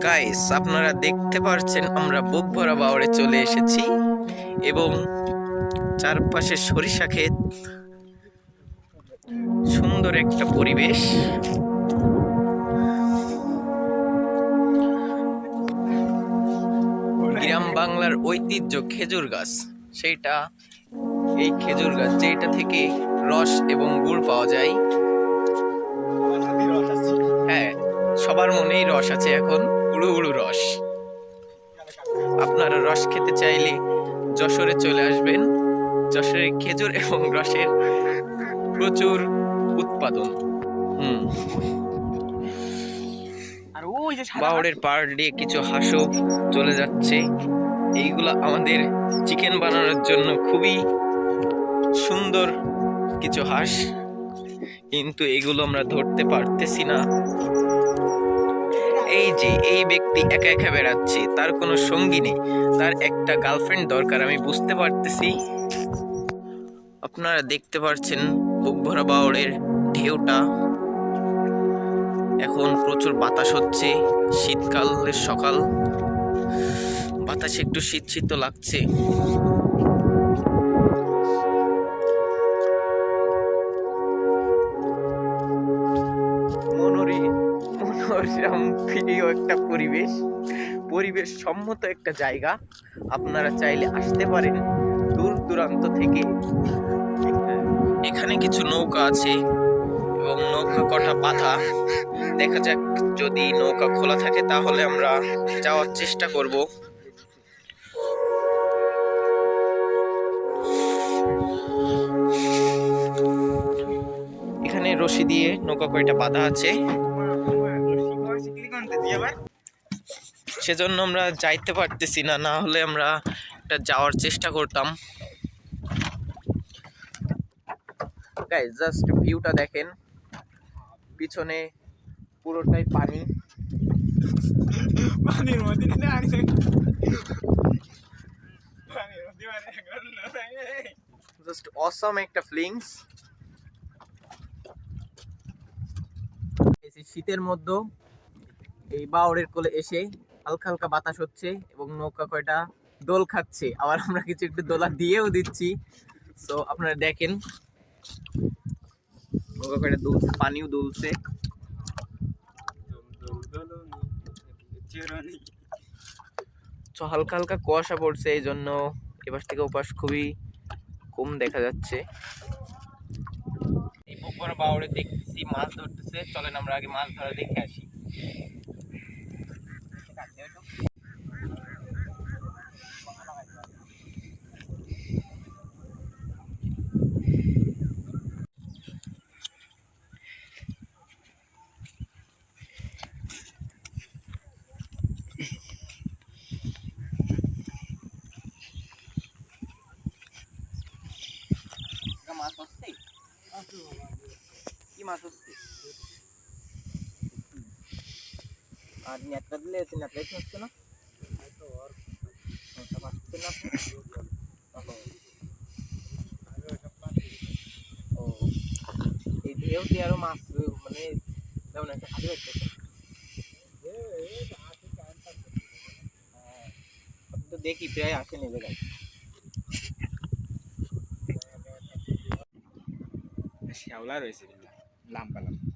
Guys, আপনারা দেখতে পাচ্ছেন আমরা বুক ভরা বাওড়ে চলে এসেছি এবং চারপাশে সরিষা ক্ষেত, সুন্দর একটা পরিবেশ। গ্রাম বাংলার ঐতিহ্য খেজুর গাছ, সেইটা এই খেজুর গাছ যেটা থেকে রস এবং গুড় পাওয়া যায়। হ্যাঁ, সবার মনেই রস আছে এখন, উড়ু উড়ু রস। আপনারা রস খেতে চাইলে যশোরে চলে আসবেন। যশোরে খেজুর এবং রসের প্রচুর উৎপাদন। বাওড়ের পাড় দিয়ে কিছু হাঁসও চলে যাচ্ছে। এইগুলো আমাদের চিকেন বানানোর জন্য খুবই সুন্দর কিছু হাঁস, কিন্তু এগুলো আমরা ধরতে পারতেছি না। এই যে এই ব্যক্তি একা একা বেড়াচ্ছে, তার কোনো সঙ্গী নেই, তার একটা গার্লফ্রেন্ড দরকার, আমি বুঝতে পারতেছি। আপনারা দেখতে পাচ্ছেন বুক ভরা বাওড়ের ঢেউটা। এখন প্রচুর বাতাস হচ্ছে, শীতকালের সকাল, বাতাসে একটু শীত শীত লাগছে। মনোরম প্রিয় একটা পরিবেশ সম্মত একটা জায়গা। আপনারা চাইলে আসতে পারেন দূর দূরান্ত থেকে। এখানে কিছু নৌকা আছে এবং নৌকা কটা বাঁধা। দেখা যাক, যদি নৌকা খোলা থাকে তাহলে আমরা যাওয়ার চেষ্টা করব। এখানে রশি দিয়ে নৌকা কয়টা বাঁধা আছে, সেজন্য আমরা যাইতে পারতেছি না, না হলে আমরা যাওয়ার চেষ্টা করতাম। গাইস, জাস্ট ভিউটা দেখেন, পিছনে পুরোটাই পানি। জাস্ট অসাম একটা ফিলিংস। শীতের মধ্যে এই বাওড়ের কোলে এসে হালকা হালকা বাতাস হচ্ছে এবং নৌকা কয়টা দোল খাচ্ছে, আবার আমরা কিছু একটু দোলা দিয়েও দিচ্ছি। সো আপনারা দেখেন নৌকা কয়টা দুলছে, পানিও দুলছে। হালকা হালকা কুয়াশা পড়ছে, এই জন্য এপাশ থেকে ওপাশ খুবই কম দেখা যাচ্ছে। এই বুক ভরা বাওড়ে দেখতেছি মাছ ধরতেছে, চলেন আমরা আগে মাছ ধরা দেখে আসি। মাছ হচ্ছে, কি মাছ হচ্ছে? আর নেটটা দিলে নেটটাই হচ্ছে না, এই ঢেউ দিয়ে আরো মাছ মানে তেমন একটা ভালো হচ্ছে। তো দেখি প্রায় আসে নেবে গাই। শ্যাওলা রয়েছে লম্বা লম্বা।